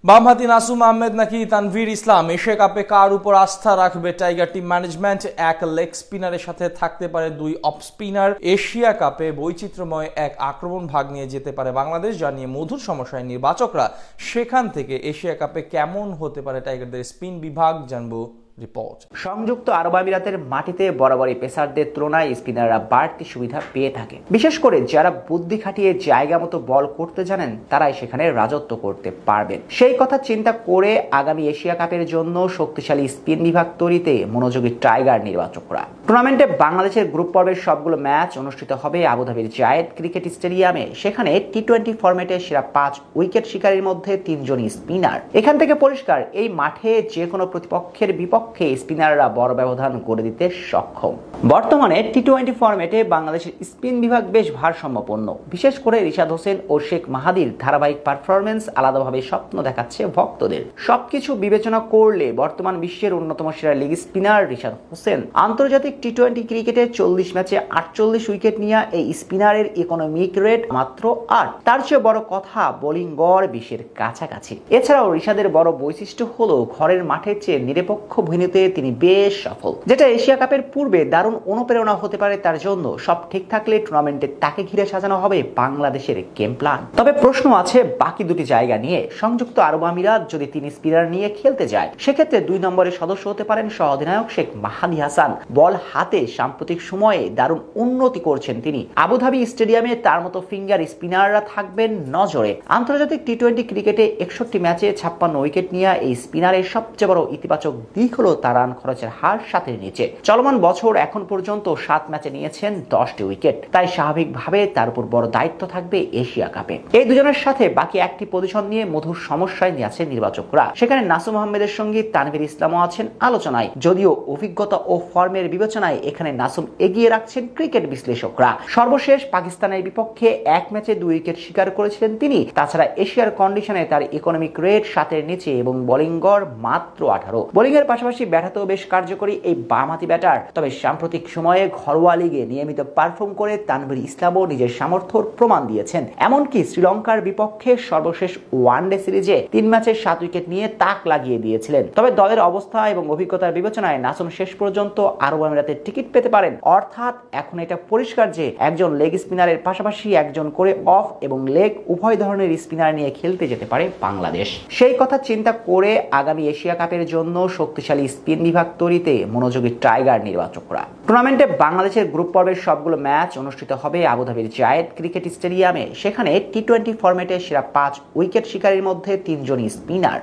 বামহাতি নাসুম আহমেদ নাকি তানভীর ইসলাম এশিয়া কাপে কার উপর আস্থা রাখবে টাইগার টিম ম্যানেজমেন্ট? এক লেগ স্পিনারের সাথে থাকতে পারে দুই অফ স্পিনার। এশিয়া কাপে বৈচিত্র্যময় এক আক্রমণ ভাগ নিয়ে যেতে পারে বাংলাদেশ, জানিয়ে মধুর সমস্যায় নির্বাচকরা। সেখান থেকে এশিয়া কাপে কেমন হতে পারে টাইগারদের স্পিন বিভাগ, জানবো রিপোর্ট। সংযুক্ত আরব আমিরাতের মাটিতে বরাবরই পেসারদের তুলনায় স্পিনাররা বাড়তি সুবিধা পেয়ে থাকে। বিশেষ করে যারা বুদ্ধি খাটিয়ে জায়গা মতো বল করতে জানেন তারাই সেখানে রাজত্ব করতে পারবেন। সেই কথা চিন্তা করে আগামী এশিয়া কাপের জন্য শক্তিশালী স্পিন বিভাগ তৈরিতে মনোযোগী টাইগার নির্বাচকরা। টুর্নামেন্টে বাংলাদেশের গ্রুপ পর্বের সবগুলো ম্যাচ অনুষ্ঠিত হবে আবুধাবির জায়েদ ক্রিকেট স্টেডিয়ামে। সেখানে টি-20 ফরম্যাটে সেরা 5 উইকেট শিকারীর মধ্যে 3 জনই স্পিনার। এখান থেকে পরিষ্কার এই মাঠে যে কোনো প্রতিপক্ষের বিপক্ষে স্পিনাররা বড় ব্যবধান গড়ে দিতে সক্ষম। বর্তমানে টি-20 ফরম্যাটে বাংলাদেশের স্পিন বিভাগ বেশ ভারসাম্যপূর্ণ। বিশেষ করে রিশাদ হোসেন ও শেখ মাহাদির ধারাবাহিক পারফরমেন্স আলাদাভাবে স্বপ্ন দেখাচ্ছে ভক্তদের। সবকিছু বিবেচনা করলে বর্তমান বিশ্বের অন্যতম সেরা লেগ স্পিনার রিশাদ হোসেন। আন্তর্জাতিক টি-20 ক্রিকেটে 40 ম্যাচে 48 উইকেট নিয়ে এই স্পিনারের ইকোনমিক রেট মাত্র 8। তার চেয়ে বড় কথা, বোলিং গড় 20-এর কাছাকাছি। এছাড়াও রিশাদের বড় বৈশিষ্ট্য হলো ঘরের মাঠের চেয়ে নিরপেক্ষ ভূমিতে তিনি বেশ সফল, যেটা এশিয়া কাপের পূর্বে দারুণ অনুপ্রেরণা হতে পারে তার জন্য। সব ঠিক থাকলে টুর্নামেন্টে তাকে ঘিরে সাজানো হবে বাংলাদেশের গেম প্ল্যান। তবে প্রশ্ন আছে বাকি দুটি জায়গা নিয়ে। সংযুক্ত আরব আমিরাত যদি 3 স্পিনার নিয়ে খেলতে যায়, সেক্ষেত্রে 2 নম্বরের সদস্য হতে পারেন সহ অধিনায়ক শেখ মাহাদি হাসান। বল হাতে সাম্প্রতিক সময়ে দারুণ উন্নতি করছেন তিনি। আবুধাবি স্টেডিয়ামে তার মতো ফিঙ্গার স্পিনাররা থাকবেন নজরে। আন্তর্জাতিক টি-20 ক্রিকেটে 61 ম্যাচে 56 উইকেট নিয়ে এই স্পিনারের সবচেয়ে বড় ইতিবাচক দিক হলো তার রান খরচের হার 7-এর নিচে। চলমান বছর এখন পর্যন্ত 7 ম্যাচে নিয়েছেন 10টি উইকেট। তাই স্বাভাবিকভাবে তার উপর বড় দায়িত্ব থাকবে এশিয়া কাপে। এই দুজনের সাথে বাকি একটি পজিশন নিয়ে মধুর সমস্যায় নিয়েছে নির্বাচকরা। সেখানে নাসুম আহমেদের সঙ্গে তানভীর ইসলামও আছেন আলোচনায়। যদিও অভিজ্ঞতা ও ফর্মের বিবেচনায় এখানে নাসুম এগিয়ে রাখছেন ক্রিকেট বিশ্লেষকরা। সর্বশেষ পাকিস্তানের বিপক্ষে 1 ম্যাচে 2 উইকেট শিকার করেছিলেন তিনি। তাছাড়া এশিয়ার কন্ডিশনে তার ইকোনমিক রেট 7-এর নিচে এবং বোলিং গড় মাত্র 18। বোলিং এর পাশাপাশি ব্যাটাতেও বেশ কার্যকরী এই বামহাতি ব্যাটার। তবে সাম্প্রতিক সময়ে ঘরোয়া লিগে নিয়মিত পারফর্ম করে তানভীর ইসলামও নিজের সামর্থ্যর প্রমাণ দিয়েছেন। এমনকি শ্রীলঙ্কার বিপক্ষে সর্বশেষ ওয়ানডে সিরিজে 3 ম্যাচে 7 উইকেট নিয়ে তাক লাগিয়ে দিয়েছিলেন। তবে দলের অবস্থা এবং অভিজ্ঞতার বিবেচনায় নাসুম শেষ পর্যন্ত আরব আমিরাতের টিকিট পেতে পারেন। অর্থাৎ এখন এটা পরিষ্কার যে একজন লেগ স্পিনারের পাশাপাশি একজন করে অফ এবং লেগ উভয় ধরনের স্পিনার নিয়ে খেলতে যেতে পারে বাংলাদেশ। সেই কথা চিন্তা করে আগামী এশিয়া কাপের জন্য শক্তিশালী স্পিন বিভাগ তৈরিতে মনোযোগী টাইগার নির্বাচকরা। টুর্নামেন্টে বাংলাদেশের গ্রুপ পর্বের সবগুলো ম্যাচ অনুষ্ঠিত হবে আবুধাবির জায়েদ ক্রিকেট স্টেডিয়ামে। সেখানে টি-20 ফরম্যাটে সেরা 5 উইকেট শিকারীর মধ্যে 3 জনই স্পিনার।